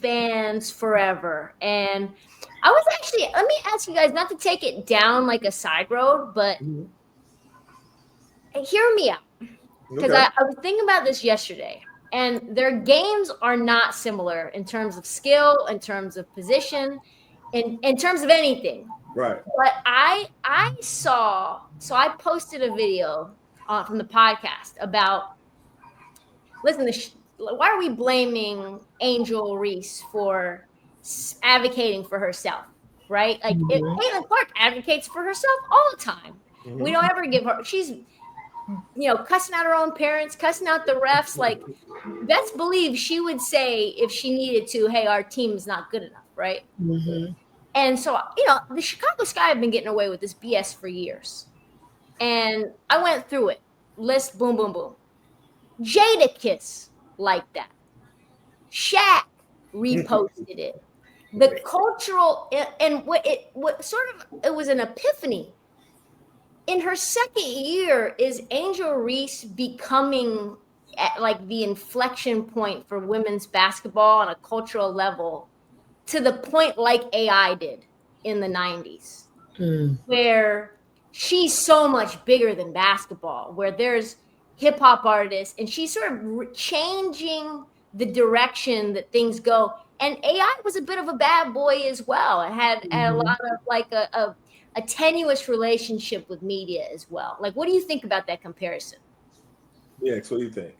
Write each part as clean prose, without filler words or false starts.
fans forever. And I was actually, let me ask you guys, not to take it down like a side road, but hear me out. Because I was thinking about this yesterday, and their games are not similar in terms of skill, in terms of position, in terms of anything. Right. But I saw, so I posted a video from the podcast about, listen, why are we blaming Angel Reese for advocating for herself, right? Like Caitlin Clark advocates for herself all the time. We don't ever give her, she's, cussing out her own parents, cussing out the refs. Like, best believe she would say if she needed to, hey, our team is not good enough, right? And so, the Chicago Sky have been getting away with this BS for years. And I went through it. List, boom, boom, boom. Jadakiss like that. Shaq reposted it. The cultural, and it was an epiphany. In her second year, is Angel Reese becoming at like the inflection point for women's basketball on a cultural level, to the point like AI did in the 90s, where she's so much bigger than basketball, where there's hip hop artists and she's sort of changing the direction that things go. And AI was a bit of a bad boy as well. It had a lot of like a tenuous relationship with media as well. Like, what do you think about that comparison? Yeah, so what do you think?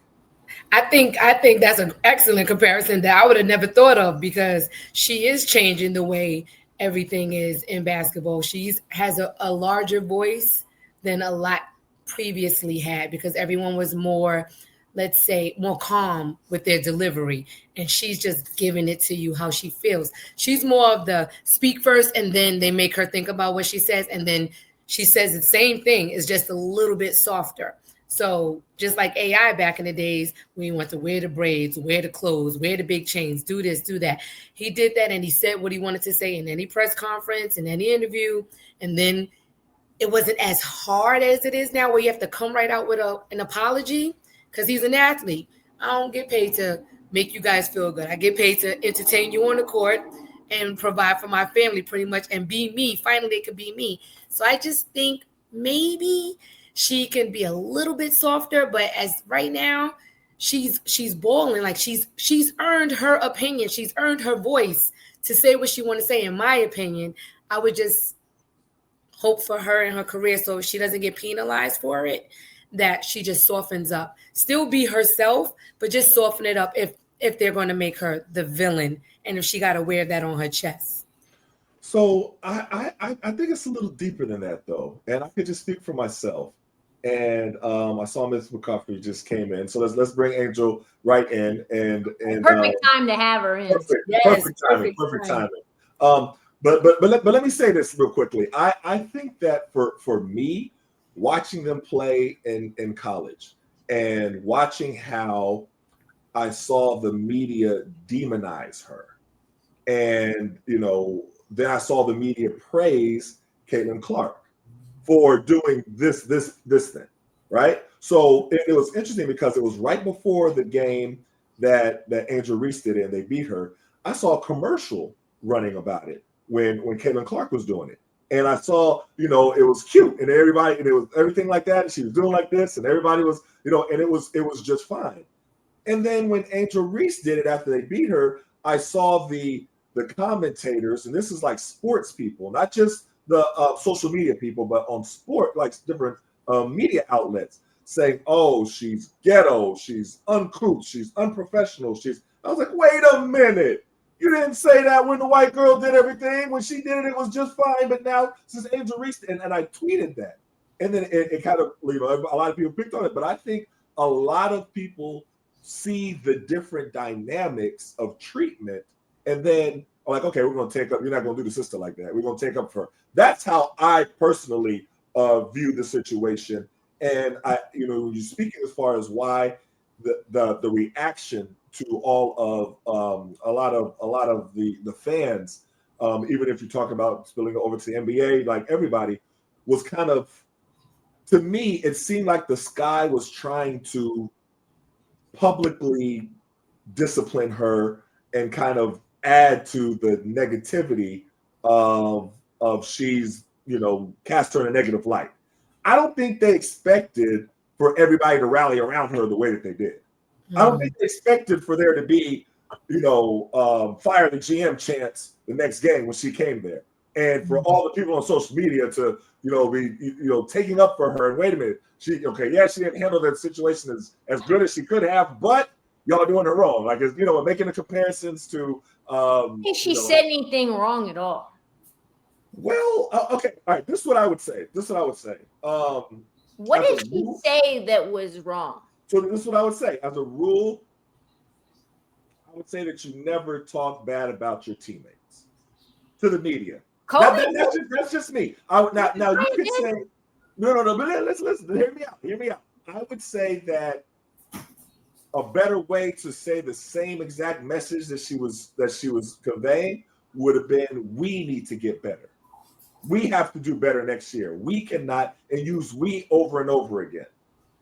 I think that's an excellent comparison that I would have never thought of, because she is changing the way everything is in basketball. She has a larger voice than a lot previously had, because everyone was more, let's say, more calm with their delivery, and she's just giving it to you how she feels. She's more of the speak first, and then they make her think about what she says, and then she says the same thing, is just a little bit softer. So just like AI back in the days, when you want to wear the braids, wear the clothes, wear the big chains, do this, do that. He did that, and he said what he wanted to say in any press conference, in any interview, and then it wasn't as hard as it is now, where you have to come right out with an apology, because he's an athlete. I don't get paid to make you guys feel good. I get paid to entertain you on the court and provide for my family, pretty much, and be me. Finally, it could be me. So I just think maybe she can be a little bit softer, but as right now, she's balling. Like, she's earned her opinion. She's earned her voice to say what she want to say. In my opinion, I would just hope for her in her career, so she doesn't get penalized for it, that she just softens up. Still be herself, but just soften it up if they're going to make her the villain, and if she got to wear that on her chest. So I think it's a little deeper than that, though, and I could just speak for myself. And I saw Ms. McCoughtry just came in, so let's bring Angel right in, and perfect time to have her in. Perfect timing. But let me say this real quickly. I think that for me, watching them play in college and watching how I saw the media demonize her, and then I saw the media praise Caitlin Clark for doing this thing, right? So it was interesting, because it was right before the game that Angel Reese did it, and they beat her. I saw a commercial running about it when Caitlin Clark was doing it. And I saw, it was cute, and everybody, and it was everything like that. And she was doing like this, and everybody was, and it was just fine. And then when Angel Reese did it after they beat her, I saw the commentators, and this is like sports people, not just the social media people, but on sport, like different media outlets, saying, "Oh, she's ghetto, she's uncouth, she's unprofessional." I was like, wait a minute. You didn't say that when the white girl did everything. When she did it, it was just fine. But now, since Angel Reese, and I tweeted that, and then it kind of, a lot of people picked on it. But I think a lot of people see the different dynamics of treatment, and then are like, okay, we're going to take up. You're not going to do the sister like that. We're going to take up for her. That's how I personally view the situation. And you're speaking as far as why the reaction to all of a lot of the fans, even if you talk about spilling over to the NBA, like everybody was kind of, to me, it seemed like the Sky was trying to publicly discipline her and kind of add to the negativity of she's, cast her in a negative light. I don't think they expected for everybody to rally around her the way that they did. I don't think they expected for there to be, fire the GM chants the next game when she came there. And for all the people on social media to, be, taking up for her. And wait a minute, she didn't handle that situation as good as she could have, but y'all doing her wrong. Like, making the comparisons to. I think she said anything wrong at all. Well, okay, all right. This is what I would say. What did she say that was wrong? So this is what I would say. As a rule, I would say that you never talk bad about your teammates to the media. That's just me. Now you could say no. But listen. Hear me out. I would say that a better way to say the same exact message that she was conveying would have been, we need to get better. We have to do better next year. We cannot, and use we over and over again.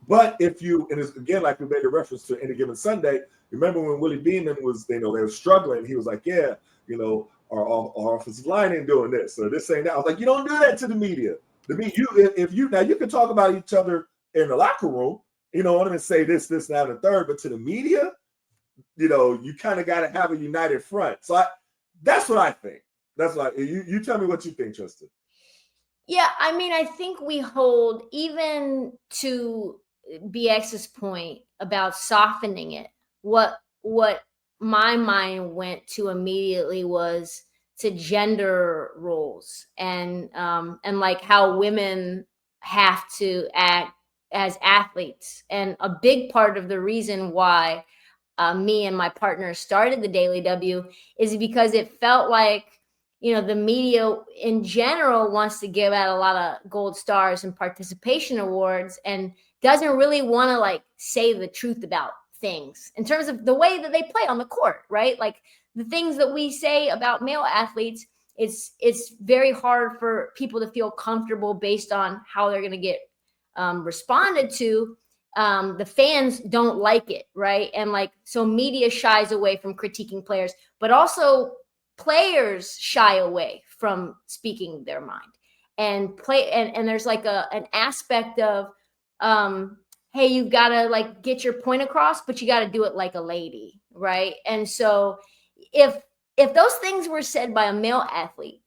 But if you, and it's again, like we made a reference to Any Given Sunday, remember when Willie Beeman was, they were struggling, he was like, yeah, our offensive line ain't doing this, or this ain't that. I was like, you don't do that to the media. You can talk about each other in the locker room, and say this, that, and the third, but to the media, you kind of got to have a united front. So that's what I think. That's like, you tell me what you think, Trysta. Yeah, I mean, I think we hold, even to BX's point about softening it, what my mind went to immediately was to gender roles and like how women have to act as athletes. And a big part of the reason why me and my partner started the Daily W is because it felt like, the media in general wants to give out a lot of gold stars and participation awards and doesn't really want to like say the truth about things in terms of the way that they play on the court, right? Like the things that we say about male athletes, it's very hard for people to feel comfortable based on how they're going to get responded to. The fans don't like it, right? And like, so media shies away from critiquing players, but also players shy away from speaking their mind and there's like an aspect of hey, you've got to like get your point across, but you got to do it like a lady, right? And so if those things were said by a male athlete,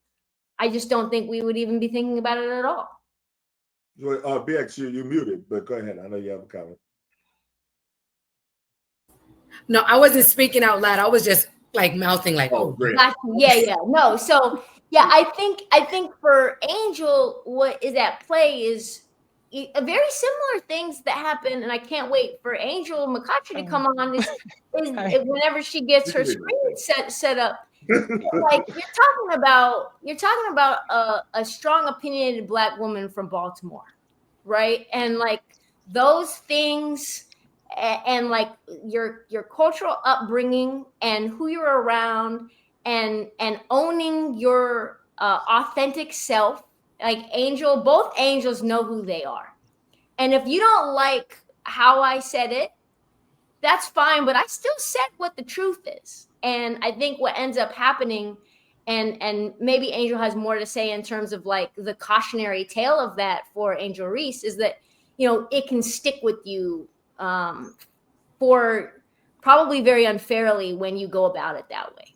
I just don't think we would even be thinking about it at all. BX, you muted, but go ahead. I know you have a comment. No, I wasn't speaking out loud. I was just like mouthing like, oh, great. Yeah. No. So yeah, I think for Angel, what is at play is a very similar things that happen, and I can't wait for Angel McCoughtry to come on. Is whenever she gets her screen set up, like you're talking about a strong opinionated Black woman from Baltimore, right? And like those things. And like your cultural upbringing and who you're around and owning your authentic self, like both Angels know who they are. And if you don't like how I said it, that's fine, but I still said what the truth is. And I think what ends up happening, and maybe Angel has more to say in terms of like the cautionary tale of that for Angel Reese, is that, it can stick with you for probably very unfairly when you go about it that way.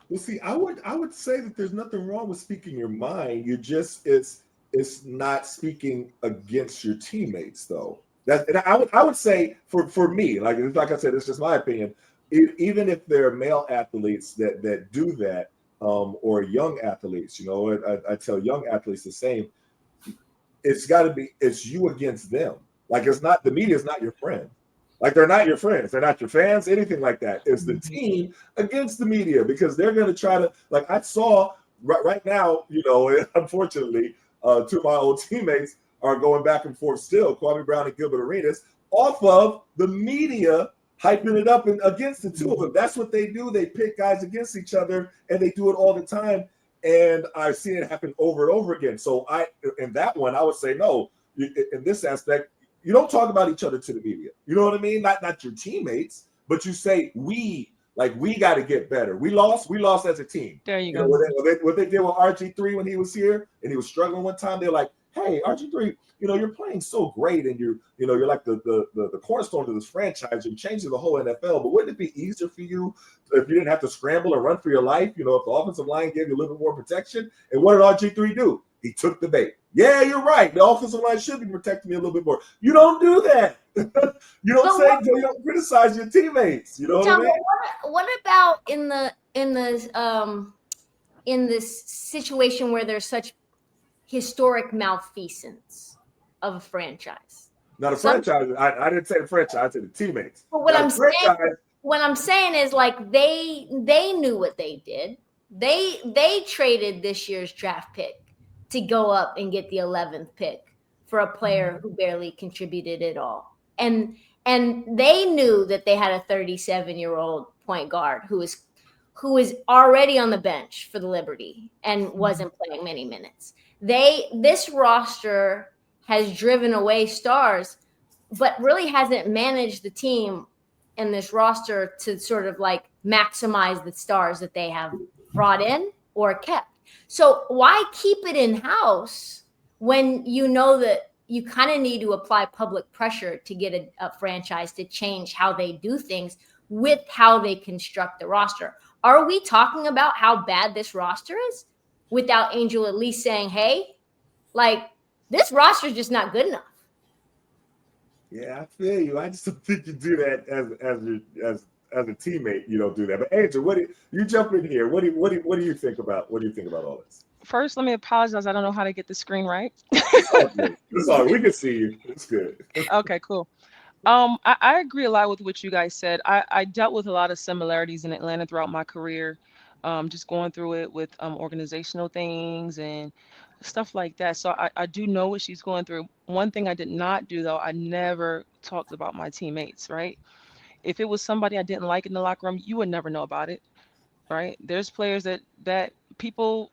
Well, see, I would say that there's nothing wrong with speaking your mind. You just it's not speaking against your teammates, though. And I would say for me, like I said, it's just my opinion. Even if there are male athletes that do that, or young athletes, I tell young athletes the same. It's you against them. Like the media is not your friend. Like they're not your friends. They're not your fans, anything like that. It's the team against the media, because they're going to try to, like I saw right now, unfortunately, two of my old teammates are going back and forth still, Kwame Brown and Gilbert Arenas, off of the media hyping it up and against the two of them. That's what they do. They pit guys against each other, and they do it all the time. And I've seen it happen over and over again. So in that one, I would say no. In this aspect, you don't talk about each other to the media. You know what I mean? Not your teammates, but you say we Like, we got to get better. We lost as a team. There you go. What they did with RG3 when he was here and he was struggling one time, they're like, hey, RG3, you're playing so great, and you're like the cornerstone of this franchise. You're changing the whole NFL. But wouldn't it be easier for you if you didn't have to scramble or run for your life? If the offensive line gave you a little bit more protection. And what did RG3 do? He took the bait. Yeah, you're right. The offensive line should be protecting me a little bit more. You don't do that. You don't criticize your teammates. You know what I mean? What about in this situation where there's such historic malfeasance of a franchise? Not a franchise. I didn't say the franchise. I said the teammates. But what I'm saying is, like, they knew what they did. They traded this year's draft pick to go up and get the 11th pick for a player who barely contributed at all. And they knew that they had a 37-year-old point guard who is already on the bench for the Liberty and wasn't playing many minutes. This roster has driven away stars, but really hasn't managed the team and this roster to sort of like maximize the stars that they have brought in or kept. So why keep it in-house when you know that you kind of need to apply public pressure to get a franchise to change how they do things with how they construct the roster? Are we talking about how bad this roster is without Angel at least saying, hey, like, this roster is just not good enough? Yeah, I feel you. I just don't think you do that as a teammate. You don't do that. But Angel, you jump in here? What do you think about all this? First, let me apologize. I don't know how to get the screen right. It's all right. We can see you. It's good. Okay, cool. I agree a lot with what you guys said. I dealt with a lot of similarities in Atlanta throughout my career, just going through it with organizational things and stuff like that. So I do know what she's going through. One thing I did not do, though, I never talked about my teammates, right? If it was somebody I didn't like in the locker room, you would never know about it, right? There's players that people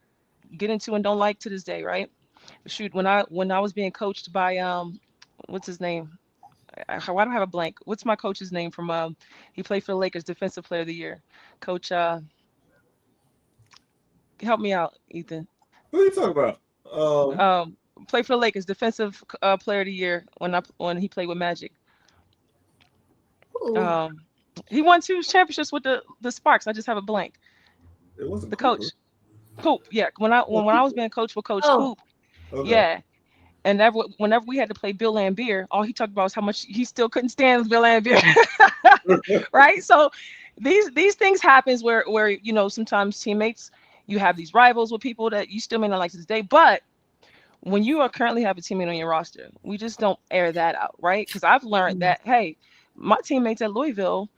get into and don't like to this day, right? Shoot, when I was being coached by what's his name? Why do I have a blank? What's my coach's name from he played for the Lakers, Defensive Player of the Year. Coach help me out, Ethan. What are you talking about? Played for the Lakers, Defensive Player of the Year when he played with Magic. He won 2 championships with the Sparks. I just have a blank. It wasn't the coach. Coop, yeah. When I was being coached with Coach Coop, okay. Yeah. And whenever we had to play Bill Laimbeer, all he talked about was how much he still couldn't stand Bill Laimbeer. Right? So these things happens where sometimes teammates, you have these rivals with people that you still may not like to this day. But when you are currently have a teammate on your roster, we just don't air that out, right? Because I've learned that, hey, my teammates at Louisville,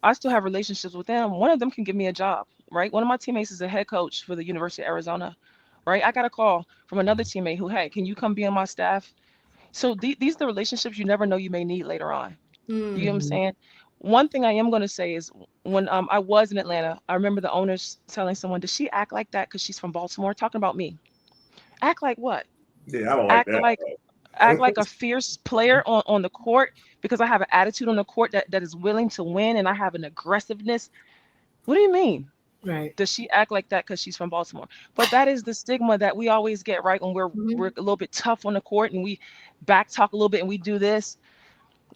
I still have relationships with them. One of them can give me a job, right? One of my teammates is a head coach for the University of Arizona, right? I got a call from another teammate who, hey, can you come be on my staff? So these are the relationships you never know you may need later on. You get what I'm saying? One thing I am going to say is when I was in Atlanta, I remember the owners telling someone, does she act like that because she's from Baltimore? Talking about me. Act like what? Yeah, I don't like that. Act like a fierce player on the court because I have an attitude on the court that is willing to win and I have an aggressiveness. What do you mean? Right. Does she act like that because she's from Baltimore? But that is the stigma that we always get, right? When we're a little bit tough on the court and we back talk a little bit and we do this,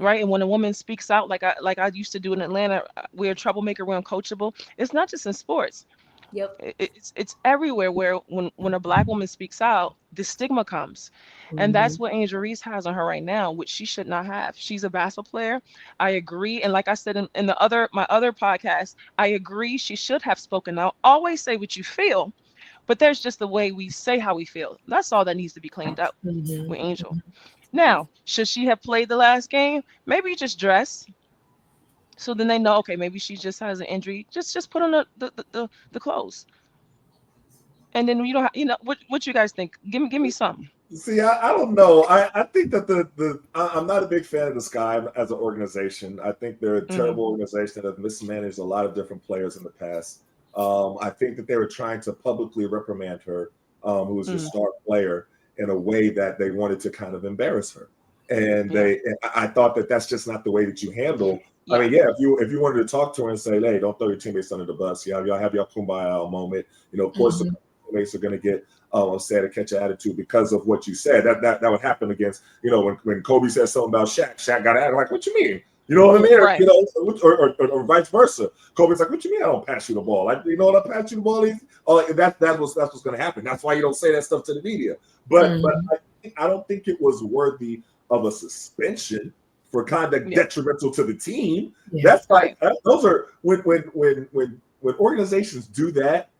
right? And when a woman speaks out like I used to do in Atlanta, we're a troublemaker, we're uncoachable. It's not just in sports. Yep. It's everywhere where when a Black woman speaks out, the stigma comes. And that's what Angel Reese has on her right now, which she should not have. She's a basketball player. I agree. And like I said in my other podcast, I agree she should have spoken out. Always say what you feel, but there's just the way we say how we feel. That's all that needs to be cleaned up with Angel. Now, should she have played the last game? Maybe you just dress. So then they know, okay, maybe she just has an injury. Just put on the clothes. And then what you guys think? Give me something. See, I don't know. I think that I'm not a big fan of the Sky as an organization. I think they're a terrible organization that have mismanaged a lot of different players in the past. I think that they were trying to publicly reprimand her, who was a star player, in a way that they wanted to kind of embarrass her. And I thought that that's just not the way that you handle I mean, yeah, if you wanted to talk to her and say, hey, don't throw your teammates under the bus. Yeah, y'all have your kumbaya moment. You know, of course, the teammates are going to get upset and catch an attitude because of what you said. That would happen against, you know, when Kobe said something about Shaq, Shaq got at like, what you mean? You know what I mean? Right. You know, or vice versa. Kobe's like, what you mean I don't pass you the ball? Like, you know what, I pass you the ball. That's what's going to happen. That's why you don't say that stuff to the media. But I don't think it was worthy of a suspension for conduct detrimental to the team. That's like those are when organizations do that,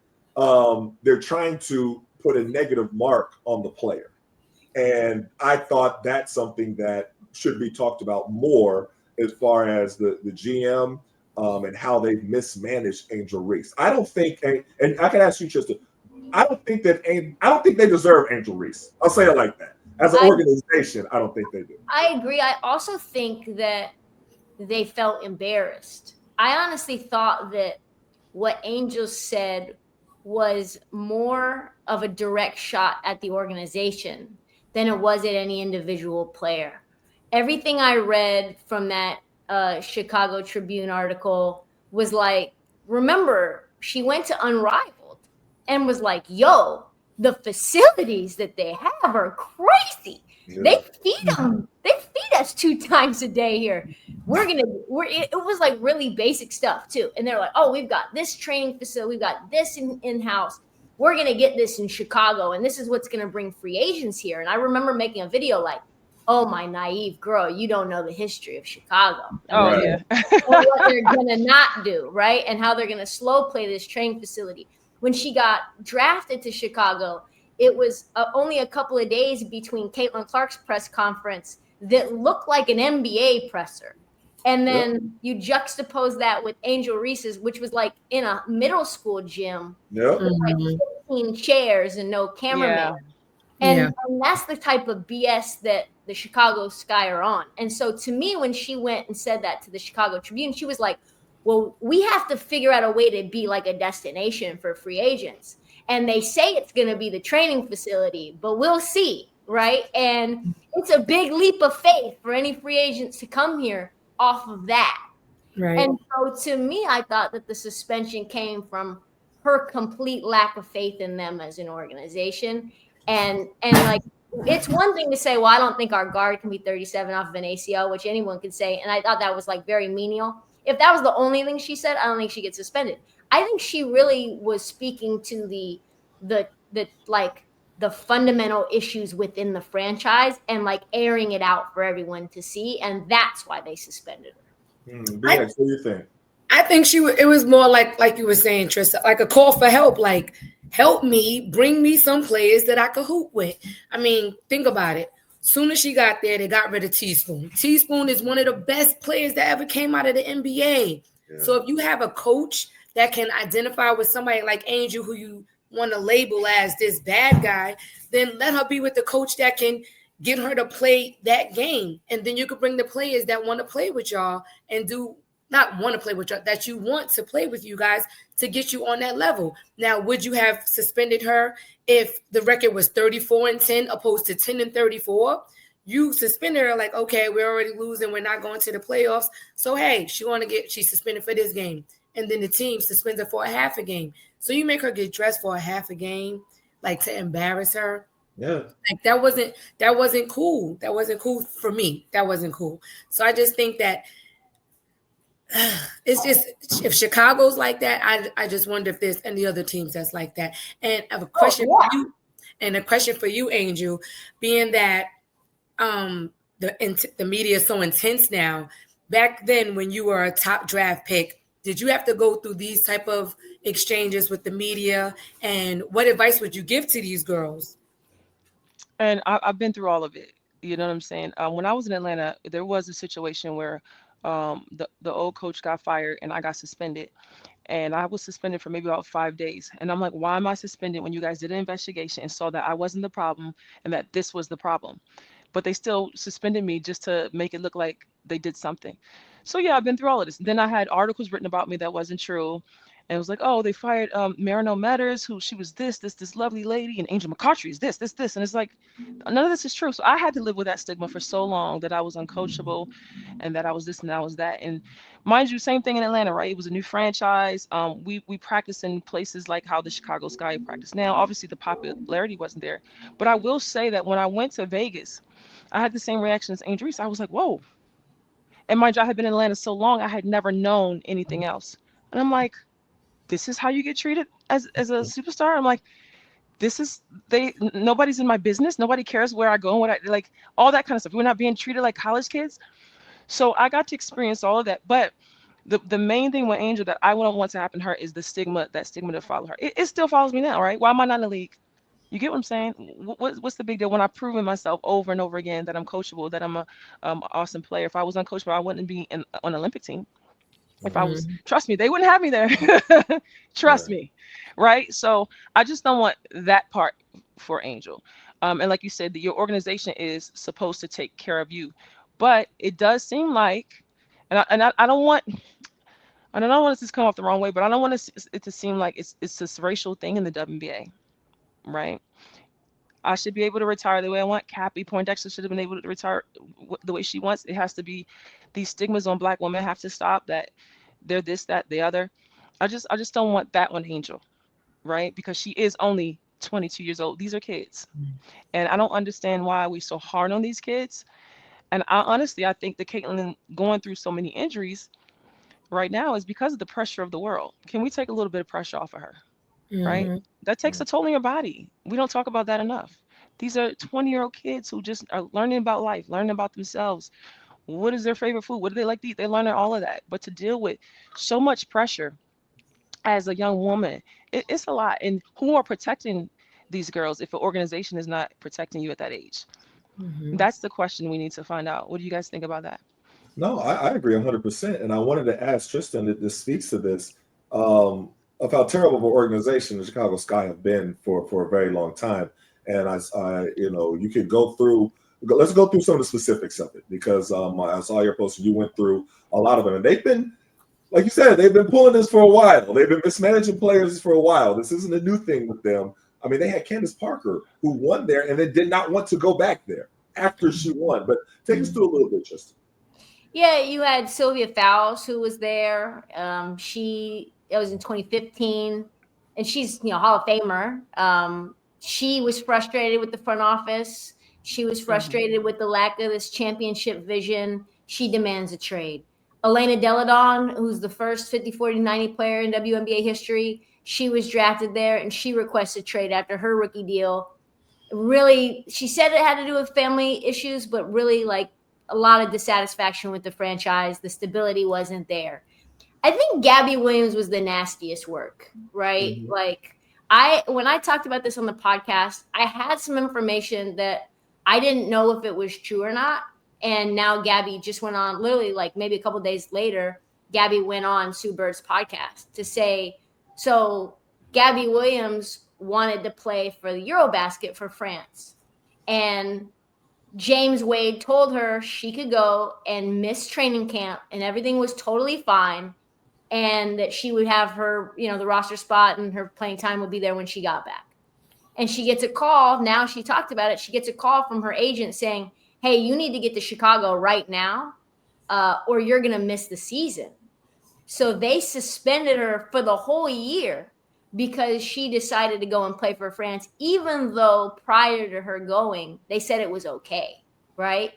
they're trying to put a negative mark on the player. And I thought that's something that should be talked about more as far as the GM and how they've mismanaged Angel Reese. I don't think, and I can ask you, Trysta, I don't think they deserve Angel Reese. I'll say it like that. As an organization, I don't think they do. I agree. I also think that they felt embarrassed. I honestly thought that what Angel said was more of a direct shot at the organization than it was at any individual player. Everything I read from that Chicago Tribune article was like, remember, she went to Unrivaled and was like, yo, the facilities that they have are crazy. Yeah. They feed us 2 times a day here. It was like really basic stuff too. And they're like, oh, we've got this training facility. We've got this in-house. We're going to get this in Chicago. And this is what's going to bring free agents here. And I remember making a video like, oh, my naive girl, you don't know the history of Chicago. Oh, right. Yeah. What they're going to not do, right? And how they're going to slow play this training facility. When she got drafted to Chicago, it was only a couple of days between Caitlin Clark's press conference that looked like an NBA presser. And then you juxtapose that with Angel Reese's, which was like in a middle school gym with like 15 chairs and no cameraman. And that's the type of BS that the Chicago Sky are on. And so to me, when she went and said that to the Chicago Tribune, she was like, well, we have to figure out a way to be like a destination for free agents. And they say it's going to be the training facility, but we'll see, right? And it's a big leap of faith for any free agents to come here off of that. Right. And so to me, I thought that the suspension came from her complete lack of faith in them as an organization. And like, it's one thing to say, well, I don't think our guard can be 37 off of an ACL, which anyone could say. And I thought that was like very menial. If that was the only thing she said, I don't think she gets suspended. I think she really was speaking to the fundamental issues within the franchise and like airing it out for everyone to see. And that's why they suspended her. What do you think? I think it was more like you were saying, Trysta, like a call for help, like help me, bring me some players that I could hoop with. I mean, think about it. Soon as she got there, they got rid of Teaspoon. Teaspoon is one of the best players that ever came out of the NBA. Yeah. So if you have a coach that can identify with somebody like Angel, who you want to label as this bad guy, then let her be with the coach that can get her to play that game. And then you could bring the players that want to play with y'all and not want to play with y'all, that you want to play with you guys to get you on that level. Now, would you have suspended her if the record was 34-10 opposed to 10-34? You suspended her like, okay, we're already losing. We're not going to the playoffs. So, hey, she's suspended for this game. And then the team suspends her for a half a game. So you make her get dressed for a half a game, like to embarrass her. Yeah. Like that wasn't cool. That wasn't cool for me. That wasn't cool. So I just think that it's just, if Chicago's like that, I just wonder if there's any other teams that's like that. And I have a question for you, and a question for you, Angel, being that the media is so intense now. Back then, when you were a top draft pick, did you have to go through these type of exchanges with the media? And what advice would you give to these girls? And I've been through all of it. You know what I'm saying? When I was in Atlanta, there was a situation where the old coach got fired and I got suspended. And I was suspended for maybe about 5 days. And I'm like, why am I suspended when you guys did an investigation and saw that I wasn't the problem and that this was the problem? But they still suspended me just to make it look like they did something. So yeah, I've been through all of this. Then I had articles written about me that wasn't true. And it was like, oh, they fired Marino Matters, who she was this lovely lady, and Angel McCoughtry is this. And it's like, none of this is true. So I had to live with that stigma for so long, that I was uncoachable and that I was this and I was that. And mind you, same thing in Atlanta, right? It was a new franchise. We practiced in places like how the Chicago Sky practice now. Obviously, the popularity wasn't there. But I will say that when I went to Vegas, I had the same reaction as Angel Reese. I was like, whoa. And mind you, I had been in Atlanta so long, I had never known anything else. And I'm like, this is how you get treated as a superstar? I'm like, nobody's in my business. Nobody cares where I go and what I like, all that kind of stuff. We're not being treated like college kids. So I got to experience all of that. But the main thing with Angel that I wouldn't want to happen to her is the stigma to follow her. It still follows me now, right? Why am I not in the league? You get what I'm saying? What's the big deal when I've proven myself over and over again that I'm coachable, that I'm a awesome player? If I was uncoachable, I wouldn't be on an Olympic team. If I was, trust me, they wouldn't have me there. Trust me, right? So I just don't want that part for Angel. And like you said, your organization is supposed to take care of you, but it does seem like, and I don't want. I don't want this to come off the wrong way, but I don't want it to seem like it's this racial thing in the WNBA. Right. I should be able to retire the way I want. Cappy Poindexter should have been able to retire the way she wants. It has to be, these stigmas on Black women have to stop, that they're this, that, the other. I just don't want that on Angel, right? Because she is only 22 years old. These are kids. And I don't understand why we're so hard on these kids. And honestly, I think that Caitlin going through so many injuries right now is because of the pressure of the world. Can we take a little bit of pressure off of her? Right? That takes a toll on your body. We don't talk about that enough. These are 20-year-old kids who just are learning about life, learning about themselves. What is their favorite food? What do they like to eat? They're learning all of that. But to deal with so much pressure as a young woman, it's a lot. And who are protecting these girls if an organization is not protecting you at that age? That's the question we need to find out. What do you guys think about that? No, I agree 100%. And I wanted to ask Tristan that this speaks to this. Of how terrible of an organization the Chicago Sky have been for a very long time. And you could go through, let's go through some of the specifics of it, because I saw your post, you went through a lot of them, and they've been, like you said, they've been pulling this for a while. They've been mismanaging players for a while. This isn't a new thing with them. I mean, they had Candace Parker, who won there and then did not want to go back there after she won. But take us through a little bit, Tristan. Yeah, you had Sylvia Fowles, who was there. It was in 2015, and she's, Hall of Famer. She was frustrated with the front office. She was frustrated with the lack of this championship vision. She demands a trade. Elena Deladon, who's the first 50, 40, 90 player in WNBA history, she was drafted there, and she requested trade after her rookie deal. Really, she said it had to do with family issues, but really, like, a lot of dissatisfaction with the franchise. The stability wasn't there. I think Gabby Williams was the nastiest work, right? Like, when I talked about this on the podcast, I had some information that I didn't know if it was true or not. And now Gabby just went on, literally like maybe a couple of days later, Gabby went on Sue Bird's podcast to say, so Gabby Williams wanted to play for the Eurobasket for France. And James Wade told her she could go and miss training camp and everything was totally fine. And that she would have her, the roster spot and her playing time would be there when she got back. And she gets a call. Now she talked about it. She gets a call from her agent saying, hey, you need to get to Chicago right now or you're going to miss the season. So they suspended her for the whole year because she decided to go and play for France, even though prior to her going, they said it was okay, right?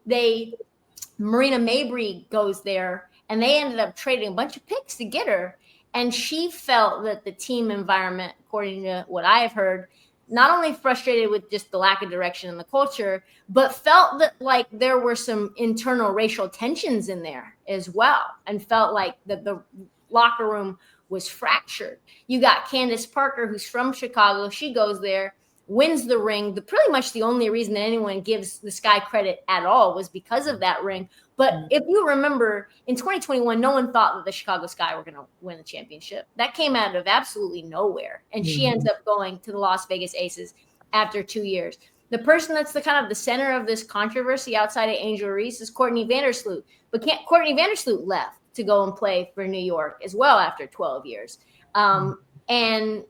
Marina Mabrey goes there, and they ended up trading a bunch of picks to get her. And she felt that the team environment, according to what I've heard, not only frustrated with just the lack of direction in the culture, but felt that like there were some internal racial tensions in there as well, and felt like the locker room was fractured. You got Candace Parker, who's from Chicago. She goes there, wins the ring. Pretty much the only reason that anyone gives the Sky credit at all was because of that ring. But if you remember, in 2021, no one thought that the Chicago Sky were going to win the championship. That came out of absolutely nowhere. And she ends up going to the Las Vegas Aces after 2 years. The person that's the kind of the center of this controversy outside of Angel Reese is Courtney Vandersloot. But Courtney Vandersloot left to go and play for New York as well after 12 years. and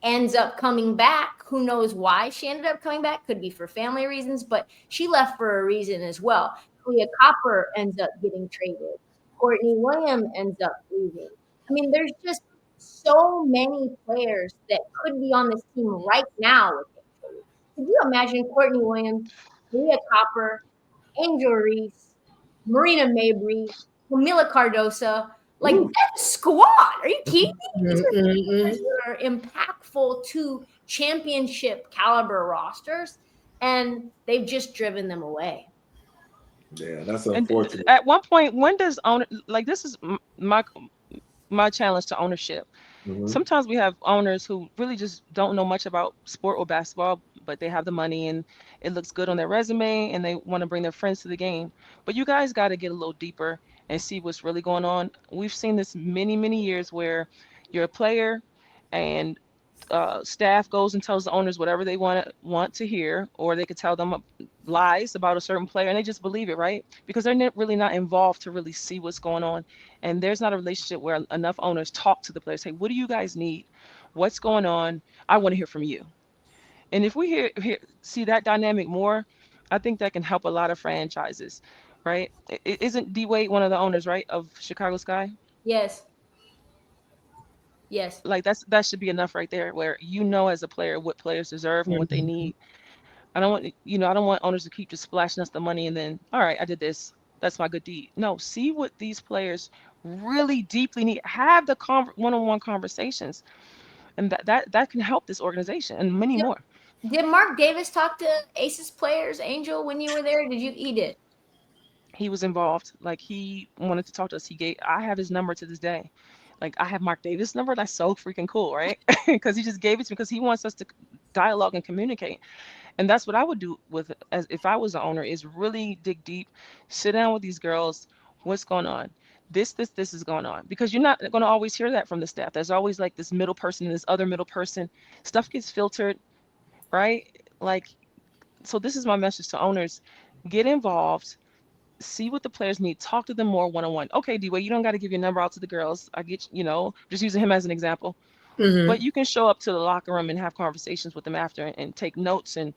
ends up coming back. Who knows why she ended up coming back? Could be for family reasons, but she left for a reason as well. Leah Copper ends up getting traded. Courtney Williams ends up leaving. I mean, there's just so many players that could be on this team right now. Could you imagine Courtney Williams, Leah Copper, Angel Reese, Marina Mabry, Camila Cardosa? Like, that squad. Are you kidding me? These are players that are impactful to championship caliber rosters, and they've just driven them away. Yeah, that's unfortunate. And at one point, when does owner, like, this is my challenge to ownership. Sometimes we have owners who really just don't know much about sport or basketball, but they have the money and it looks good on their resume and they want to bring their friends to the game. But you guys got to get a little deeper and see what's really going on. We've seen this many, many years where you're a player and staff goes and tells the owners whatever they want to hear, or they could tell them lies about a certain player and they just believe it, right? Because they're really not involved to really see what's going on. And there's not a relationship where enough owners talk to the players, say, what do you guys need? What's going on? I want to hear from you. And if we see that dynamic more, I think that can help a lot of franchises, right? Isn't D Wade one of the owners, right, of Chicago Sky? Yes. Yes. Like that should be enough right there, where as a player what players deserve and what they need. I don't want owners to keep just splashing us the money and then, all right, I did this. That's my good deed. No, see what these players really deeply need. Have the one-on-one conversations, and that can help this organization and many more. Did Mark Davis talk to Aces players, Angel, when you were there? He did? He was involved. Like, he wanted to talk to us. I have his number to this day. Like, I have Mark Davis' number. That's so freaking cool, right? Because he just gave it to me because he wants us to dialogue and communicate. And that's what I would do as if I was the owner, is really dig deep, sit down with these girls. What's going on? This is going on, because you're not going to always hear that from the staff. There's always like this middle person and this other middle person. Stuff gets filtered, right? Like, so this is my message to owners: get involved, see what the players need, talk to them more one-on-one. Okay, D-Way, you don't got to give your number out to the girls. I get, just using him as an example. But you can show up to the locker room and have conversations with them after and take notes and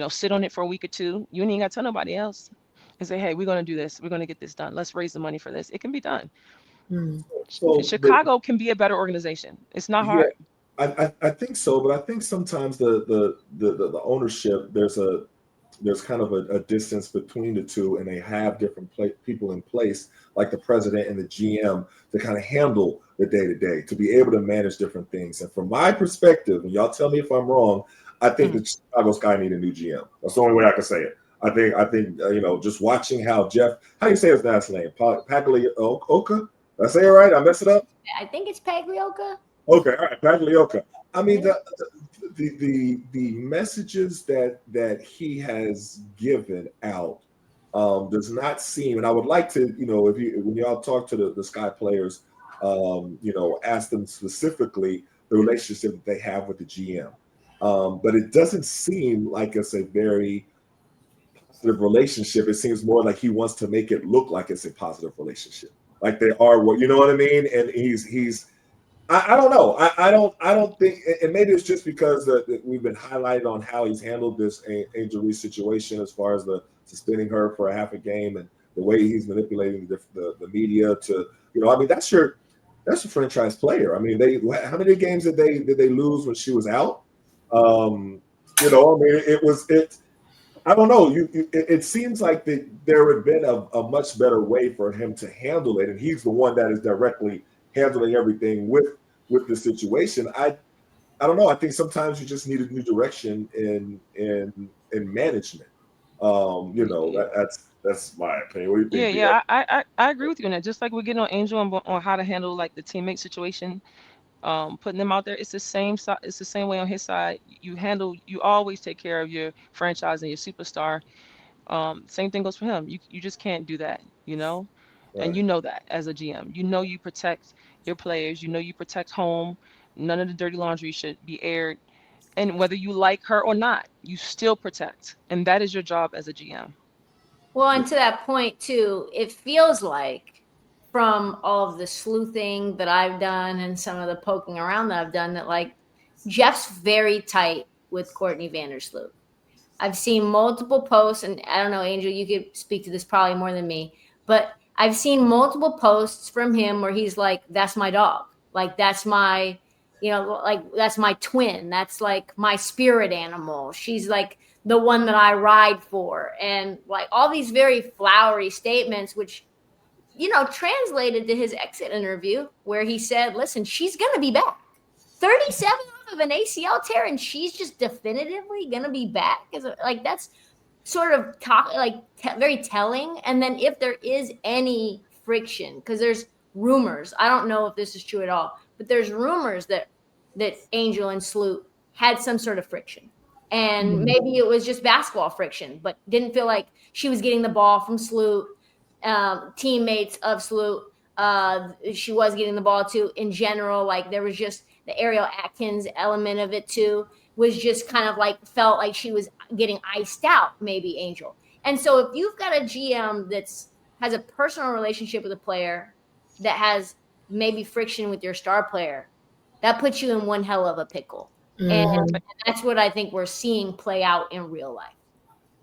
sit on it for a week or two. You ain't even got to tell nobody else and say, hey, we're going to do this. We're going to get this done. Let's raise the money for this. It can be done. So Chicago can be a better organization. It's not hard. I think so, but I think sometimes the ownership, there's kind of a distance between the two, and they have different people in place, like the president and the GM, to kind of handle the day-to-day, to be able to manage different things. And from my perspective, and y'all tell me if I'm wrong, I think the Chicago Sky need a new GM. That's the only way I can say it. I think just watching how how do you say his last name? Pagliocca? Did I say it right? I mess it up? I think it's Pagliocca. Okay, all right, Pagliocca. I mean, the messages that he has given out does not seem, and I would like to, when y'all talk to the Sky players, ask them specifically the relationship that they have with the GM. But it doesn't seem like it's a very positive relationship. It seems more like he wants to make it look like it's a positive relationship, like they are. You know what I mean? And he's. I don't know. I don't think, and maybe it's just because we've been highlighted on how he's handled this Angel Reese situation, as far as the suspending her for a half a game and the way he's manipulating the media to, I mean, that's your franchise player. I mean, how many games did they lose when she was out? I mean, I don't know. It seems like there would have been a much better way for him to handle it, and he's the one that is directly handling everything with the situation. I don't know. I think sometimes you just need a new direction in management. That's my opinion. What do you think? Yeah. I agree with you on that. Just like we're getting on Angel on how to handle like the teammate situation, putting them out there. It's the same. It's the same way on his side. You always take care of your franchise and your superstar. Same thing goes for him. You just can't do that, Right. And that as a GM, you protect your players, you protect home. None of the dirty laundry should be aired. And whether you like her or not, you still protect. And that is your job as a GM. Well, and to that point too, it feels like from all of the sleuthing that I've done and some of the poking around that I've done that like Jeff's very tight with Courtney Vandersloot. I've seen multiple posts, and I don't know, Angel, you could speak to this probably more than me, but I've seen multiple posts from him where he's like, that's my dog. Like, that's my, like, that's my twin. That's like my spirit animal. She's like the one that I ride for. And like all these very flowery statements, which, translated to his exit interview where he said, listen, she's going to be back. 37 off of an ACL tear, and she's just definitively gonna be back. Like that's sort of very telling. And then if there is any friction, because there's rumors, I don't know if this is true at all, but there's rumors that Angel and Sloot had some sort of friction, and maybe it was just basketball friction, but didn't feel like she was getting the ball from Sloot, teammates of Sloot. She was getting the ball too. In general, like there was just the Ariel Atkins element of it too, was just kind of like felt like she was getting iced out, maybe Angel. And so if you've got a GM has a personal relationship with a player that has maybe friction with your star player, that puts you in one hell of a pickle. And that's what I think we're seeing play out in real life.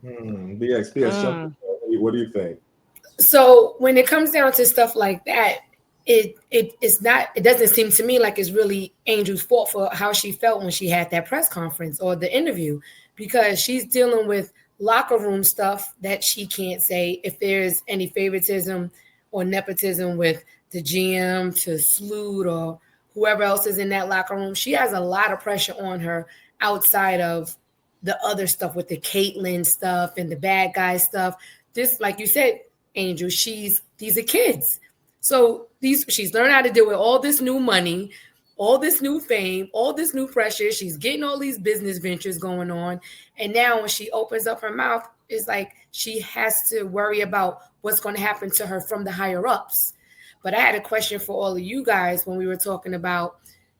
Beex, what do you think? So when it comes down to stuff like that, it doesn't seem to me like it's really Angel's fault for how she felt when she had that press conference or the interview, because she's dealing with locker room stuff that she can't say. If there's any favoritism or nepotism with the GM to Sloot or whoever else is in that locker room, she has a lot of pressure on her outside of the other stuff with the Caitlyn stuff and the bad guy stuff. This, like you said, Angel, these are kids. So she's learned how to deal with all this new money, all this new fame, all this new pressure. She's getting all these business ventures going on. And now when she opens up her mouth, it's like she has to worry about what's going to happen to her from the higher ups. But I had a question for all of you guys when we were talking about,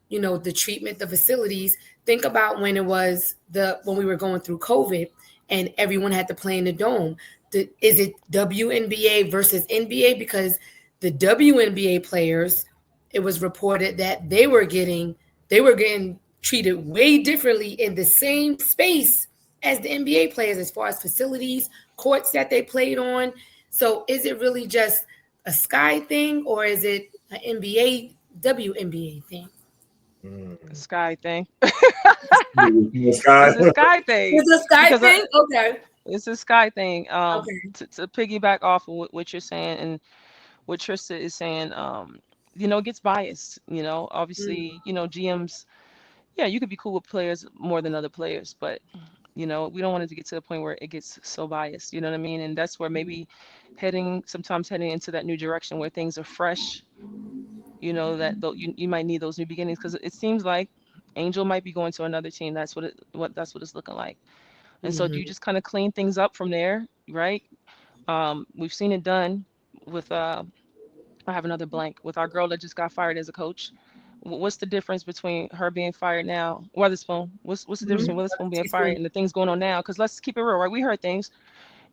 the treatment, the facilities. Think about when it was when we were going through COVID and everyone had to play in the dome. Is it WNBA versus NBA? Because the WNBA players, it was reported that they were getting treated way differently in the same space as the NBA players as far as facilities, courts that they played on. So is it really just a Sky thing, or is it an NBA, WNBA thing? Sky thing. It's a Sky thing. It's a Sky thing? Okay. It's a Sky thing. Okay. To piggyback off of what you're saying and what Trysta is saying, it gets biased. Obviously, GMs, you could be cool with players more than other players, but we don't want it to get to the point where it gets so biased. You know what I mean? And that's where maybe sometimes heading into that new direction where things are fresh. That you might need those new beginnings, because it seems like Angel might be going to another team. That's what it's looking like. And so do you just kind of clean things up from there, right? We've seen it done with I have another blank with our girl that just got fired as a coach. What's the difference between her being fired now, Witherspoon? What's the difference between Witherspoon being fired and the things going on now? Because let's keep it real, right? We heard things.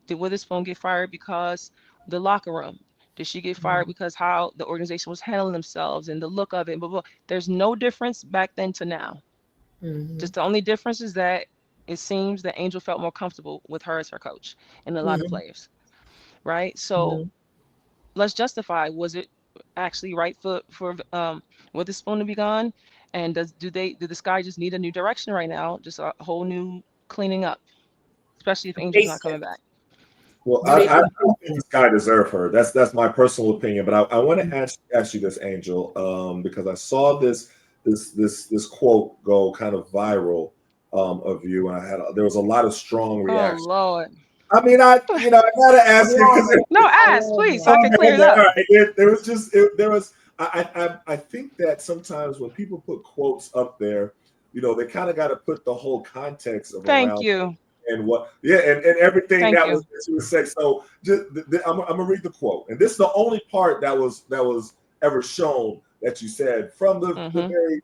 Did Witherspoon get fired because the locker room? Did she get fired because how the organization was handling themselves and the look of it? But there's no difference back then to now. Just the only difference is that it seems that Angel felt more comfortable with her as her coach and a lot of players, right? So let's justify, was it actually right for Witherspoon to be gone? And do the Sky just need a new direction right now? Just a whole new cleaning up, especially if Angel's not coming back. Well, I think this guy deserves her. That's my personal opinion. But I want to ask you this, Angel, because I saw this quote go kind of viral of you, and there was a lot of strong reaction. Oh Lord! I mean, I gotta ask you. No, ask please, so I can clear it up. I think that sometimes when people put quotes up there, they kind of got to put the whole context of Thank you. And and everything that was said. So I'm gonna read the quote, and this is the only part that was ever shown that you said from the very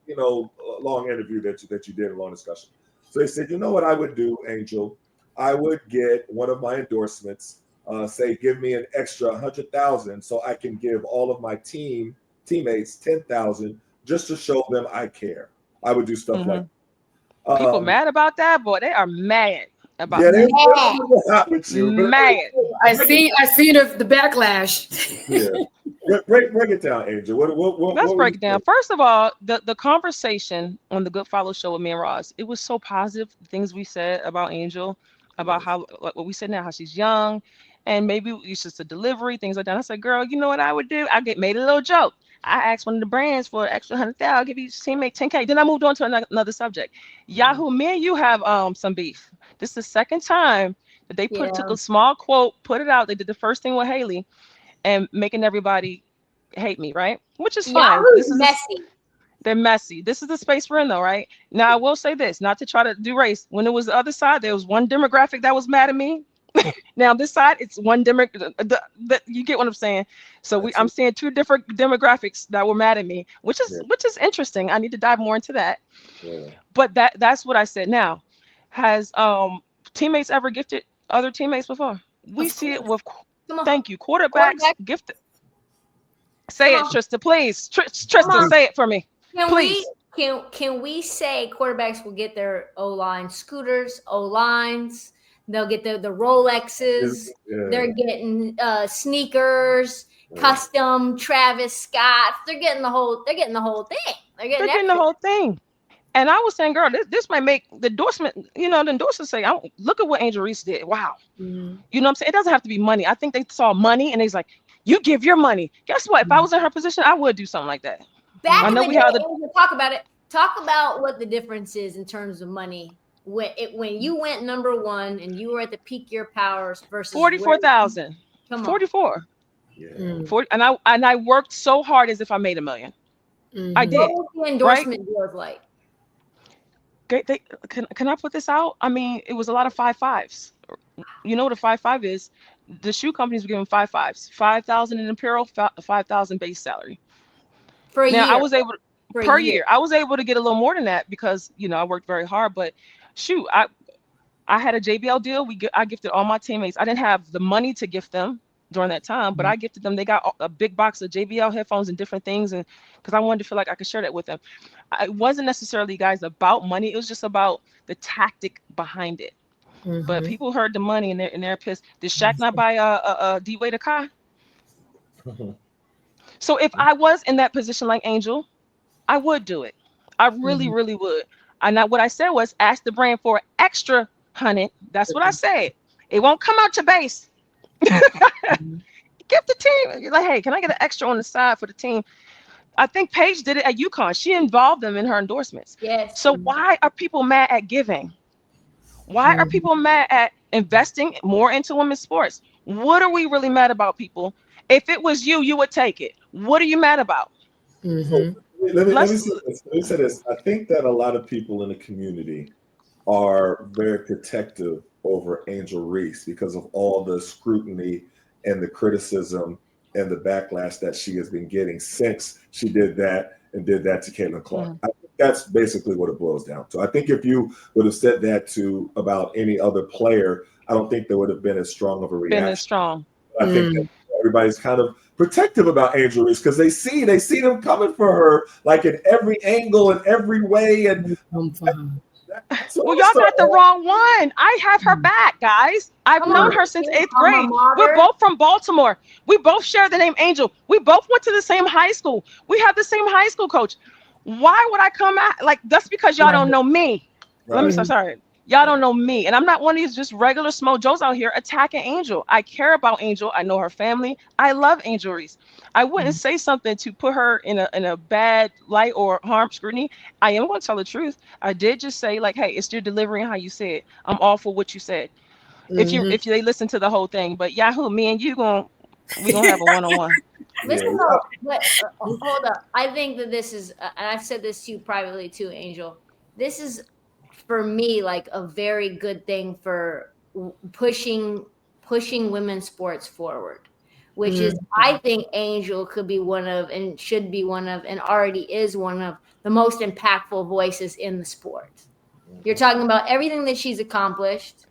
long interview that you did, a long discussion. So they said, you know what I would do, Angel? I would get one of my endorsements say, give me an extra 100,000 so I can give all of my teammates 10,000 just to show them I care. I would do stuff like that. People mad about that, boy. They are mad about yeah, that. Not with you, but Mad. I see the backlash. Yeah. break it down, Angel. Let's break it down. First of all, the conversation on the Good Follow show with me and Ross, it was so positive. The things we said about Angel, about how what we said now, how she's young, and maybe it's just a delivery, things like that. I said, girl, you know what I would do? Made a little joke. I asked one of the brands for an extra 100,000. I'll give you teammate 10K. Then I moved on to another subject. Yahoo, me and you have some beef. This is the second time that they took a small quote, put it out. They did the first thing with Haley, and making everybody hate me, right? Which is fine. This is messy. They're messy. This is the space we're in, though, right? Now I will say this, not to try to do race. When it was the other side, there was one demographic that was mad at me. Now this side, it's one demographic. You get what I'm saying? So I'm seeing two different demographics that were mad at me, which is interesting. I need to dive more into that. Yeah. But that's what I said. Now, has teammates ever gifted other teammates before? We see it with. Thank you, quarterbacks gifted. Say it, Trysta, please. Trysta, say it for me, please. Can we say quarterbacks will get their O-line scooters, O-lines? They'll get the Rolexes. Yeah. They're getting sneakers, custom Travis Scott. They're getting the whole thing. They're getting the whole thing. And I was saying, girl, this might make the endorsement, the endorsers say, look at what Angel Reese did. Wow. Mm-hmm. You know what I'm saying? It doesn't have to be money. I think they saw money and they's like, you give your money. Guess what? If I was in her position, I would do something like that. I know we have talk about it. Talk about what the difference is in terms of money. When you went number one and you were at the peak of your powers versus 44,000. 44. Yeah. 40, and I worked so hard as if I made $1 million. Mm-hmm. I did. What was the endorsement deals like? Can I put this out? I mean, it was a lot of 5.5s. You know what a 5.5 is? The shoe companies were giving 5.5s, 5,000 in apparel, 5,000 base salary. For a year. I was able to, per year. I was able to get a little more than that because I worked very hard. But shoot, I had a JBL deal. I gifted all my teammates. I didn't have the money to gift them during that time, but I gifted them. They got a big box of JBL headphones and different things, and because I wanted to feel like I could share that with them. It wasn't necessarily, guys, about money. It was just about the tactic behind it. Mm-hmm. But people heard the money and they're pissed. Did Shaq not buy a D-Wade a car? Mm-hmm. So if I was in that position like Angel, I would do it. I really, really would. And what I said was ask the brand for extra 100. That's what I said. It won't come out your base. Give the team. You're like, hey, can I get an extra on the side for the team? I think Paige did it at UConn. She involved them in her endorsements. Yes. So why are people mad at giving? Why are people mad at investing more into women's sports? What are we really mad about, people? If it was you, you would take it. What are you mad about? Mm-hmm. Let me say this. I think that a lot of people in the community are very protective over Angel Reese because of all the scrutiny and the criticism and the backlash that she has been getting since she did that and did that to Caitlin Clark. I think that's basically what it boils down to. I think if you would have said that to about any other player, I don't think there would have been as strong of a reaction. Been as strong. I think that everybody's kind of protective about Angel Reese because they see them coming for her like in every angle and every way. And well, y'all got the wrong one. I have her back, guys. I've known her since 8th grade. We're both from Baltimore. We both share the name Angel. We both went to the same high school. We have the same high school coach. Why would I come out like that's because y'all don't know me? Right. Sorry. Y'all don't know me. And I'm not one of these just regular Smo Joes out here attacking Angel. I care about Angel. I know her family. I love Angel Reese. I wouldn't say something to put her in a bad light or harm scrutiny. I am going to tell the truth. I did just say like, hey, it's your delivery and how you said. I'm all for what you said. If they listen to the whole thing. But Yahoo, me and you we gonna have a one-on-one. Listen, hold up. I think that this is, and I've said this to you privately too, Angel. This is for me like a very good thing for pushing women's sports forward, which is I think Angel could be one of and should be one of and already is one of the most impactful voices in the sport. You're talking about everything that she's accomplished,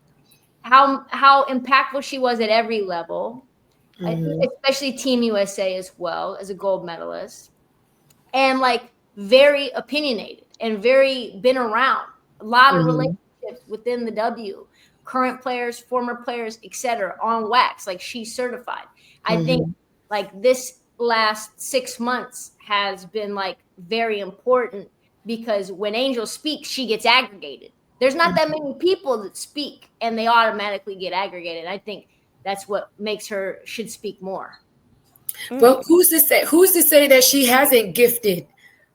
how impactful she was at every level, especially Team USA as well as a gold medalist, and like very opinionated and very been around a lot of relationships within the W, current players, former players, etc. on wax. Like she's certified. I think like this last 6 months has been like very important because when Angel speaks, she gets aggregated. There's not that many people that speak and they automatically get aggregated. I think that's what makes her should speak more. But who's to say that she hasn't gifted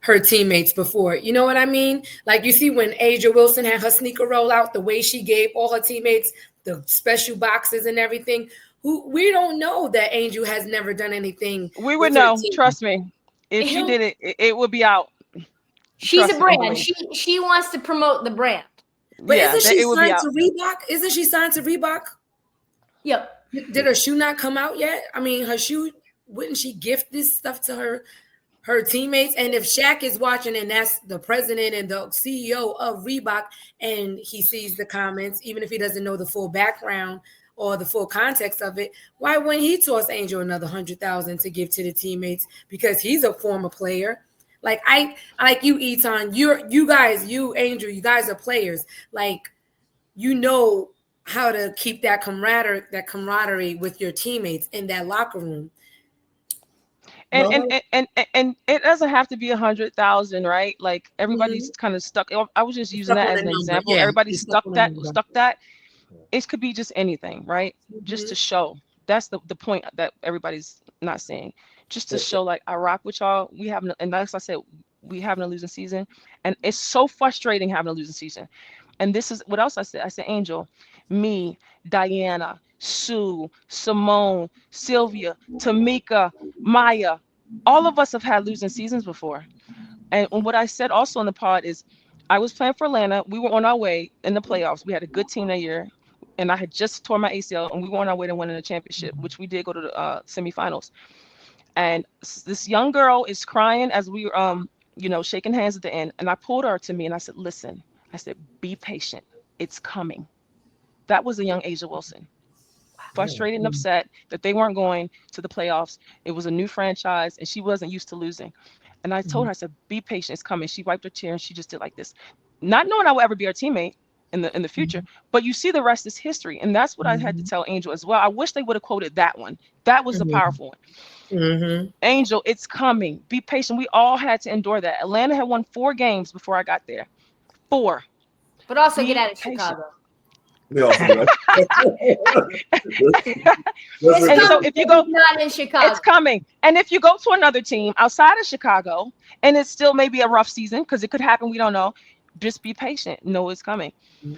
her teammates before? You know what I mean? Like you see when Asia Wilson had her sneaker roll out, the way she gave all her teammates the special boxes and everything. We don't know that Angel has never done anything. We would know. Trust me. If she did it, it would be out. She's a brand. She wants to promote the brand. But isn't she signed to Reebok? Isn't she signed to Reebok? Yep. Did her shoe not come out yet? I mean, her shoe, wouldn't she gift this stuff to her teammates? And if Shaq is watching and that's the president and the CEO of Reebok and he sees the comments, even if he doesn't know the full background or the full context of it, why wouldn't he toss Angel another $100,000 to give to the teammates? Because he's a former player. Like I like you, Etan. You Angel, you guys are players. Like you know how to keep that camaraderie with your teammates in that locker room. And it doesn't have to be 100,000, right? Like everybody's kind of stuck. I was just using that as an example. Yeah, everybody's stuck that. It could be just anything, right? Just to show. That's the point that everybody's not saying. Just to show, like, I rock with y'all. We having, and like I said, we having a losing season, and it's so frustrating having a losing season. And this is what else I said. I said, Angel, me, Diana, Sue, Simone, Sylvia, Tamika, Maya, all of us have had losing seasons before. And what I said also in the pod is, I was playing for Atlanta. We were on our way in the playoffs. We had a good team that year, and I had just torn my ACL, and we were on our way to winning the championship, which we did go to the semifinals. And this young girl is crying as we were, shaking hands at the end. And I pulled her to me and I said, listen, I said, be patient. It's coming. That was a young Asia Wilson. Frustrated and upset that they weren't going to the playoffs. It was a new franchise and she wasn't used to losing. And I told her, I said, be patient. It's coming. She wiped her tear and she just did like this. Not knowing I would ever be her teammate in the future, but you see the rest is history. And that's what I had to tell Angel as well. I wish they would have quoted that one. That was the powerful one. Angel, it's coming. Be patient. We all had to endure that. Atlanta had won 4 games before I got there. 4. But also get out of Chicago. And so if you go, not in Chicago, it's coming. And if you go to another team outside of Chicago, and it's still maybe a rough season because it could happen, we don't know. Just be patient. Know it's coming.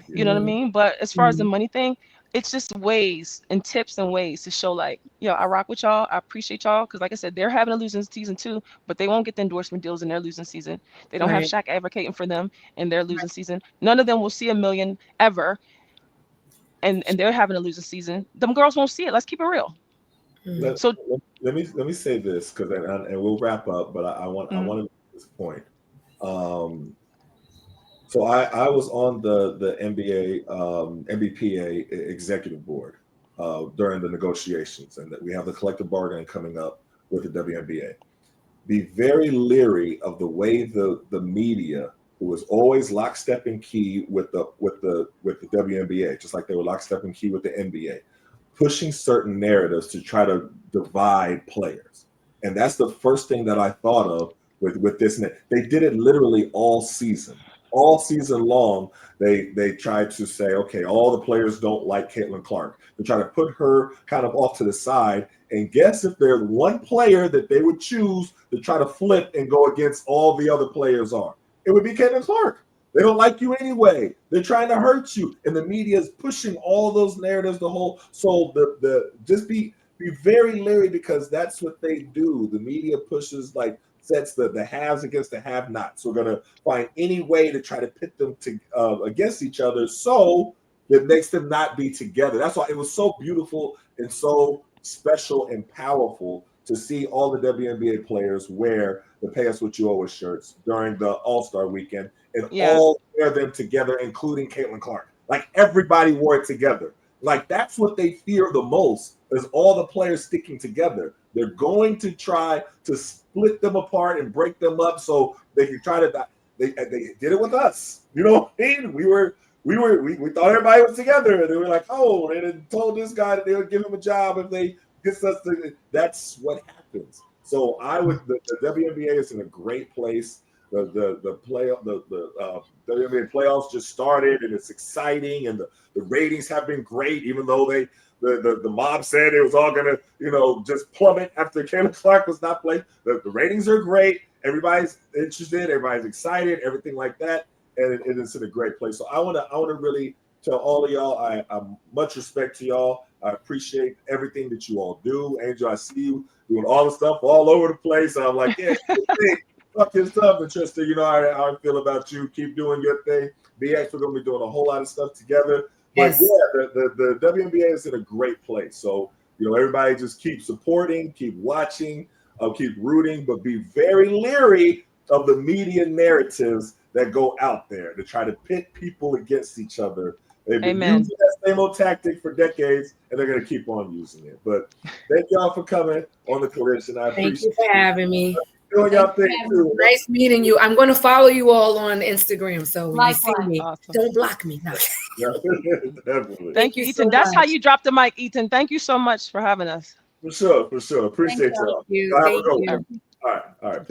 You know what I mean? But as far as the money thing, it's just ways and tips and ways to show, like, I rock with y'all. I appreciate y'all. Because like I said, they're having a losing season too, but they won't get the endorsement deals in their losing season. They don't have Shaq advocating for them in their losing season. None of them will see $1 million ever. And they're having a losing season. Them girls won't see it. Let's keep it real. So let me say this, because and we'll wrap up, but I want to make this point. So I was on the NBA NBPA executive board during the negotiations, and that we have the collective bargaining coming up with the WNBA. Be very leery of the way the media, who was always lockstep and key with the WNBA, just like they were lockstep and key with the NBA, pushing certain narratives to try to divide players. And that's the first thing that I thought of with this. They did it literally all season. All season long, they tried to say, okay, all the players don't like Caitlin Clark. They try to put her kind of off to the side. And guess if there's one player that they would choose to try to flip and go against all the other players are, it would be Caitlin Clark. They don't like you anyway. They're trying to hurt you. And the media is pushing all those narratives, so just be very leery, because that's what they do. The media pushes, like, sets the haves against the have-nots. We're going to find any way to try to pit them against each other, so that makes them not be together. That's why it was so beautiful and so special and powerful to see all the WNBA players wear the Pay Us What You Owe Us shirts during the All-Star weekend, and all wear them together, including Caitlin Clark. Like, everybody wore it together. Like that's what they fear the most, is all the players sticking together. They're going to try to split them apart and break them up so they can try to. They did it with us. You know what I mean? We thought everybody was together, and they were like, oh, they told this guy that they would give him a job if they gets us to. That's what happens. So the WNBA is in a great place. The WNBA playoffs just started, and it's exciting, and the ratings have been great, even though the mob said it was all gonna just plummet after Caitlin Clark was not playing. The ratings are great. Everybody's interested. Everybody's excited. Everything like that, and it's in a great place. So I want to really tell all of y'all, I'm much respect to y'all. I appreciate everything that you all do. Angel, I see you doing all the stuff all over the place. And I'm like, yeah, fuck your stuff. And Trysta, you know how I feel about you. Keep doing your thing. Beex, we're going to be doing a whole lot of stuff together. But yeah, the WNBA is in a great place. So, everybody just keep supporting, keep watching, keep rooting, but be very leery of the media narratives that go out there to try to pit people against each other. They've been using that same old tactic for decades, and they're going to keep on using it. But thank y'all for coming on the collision. I appreciate you for having me. Doing y'all thing too. Nice meeting you. I'm going to follow you all on Instagram, so when you see me, don't block me. No. Definitely. Thank you, Etan. That's how you drop the mic, Etan. Thank you so much for having us. For sure. Appreciate y'all. Thank you. All right.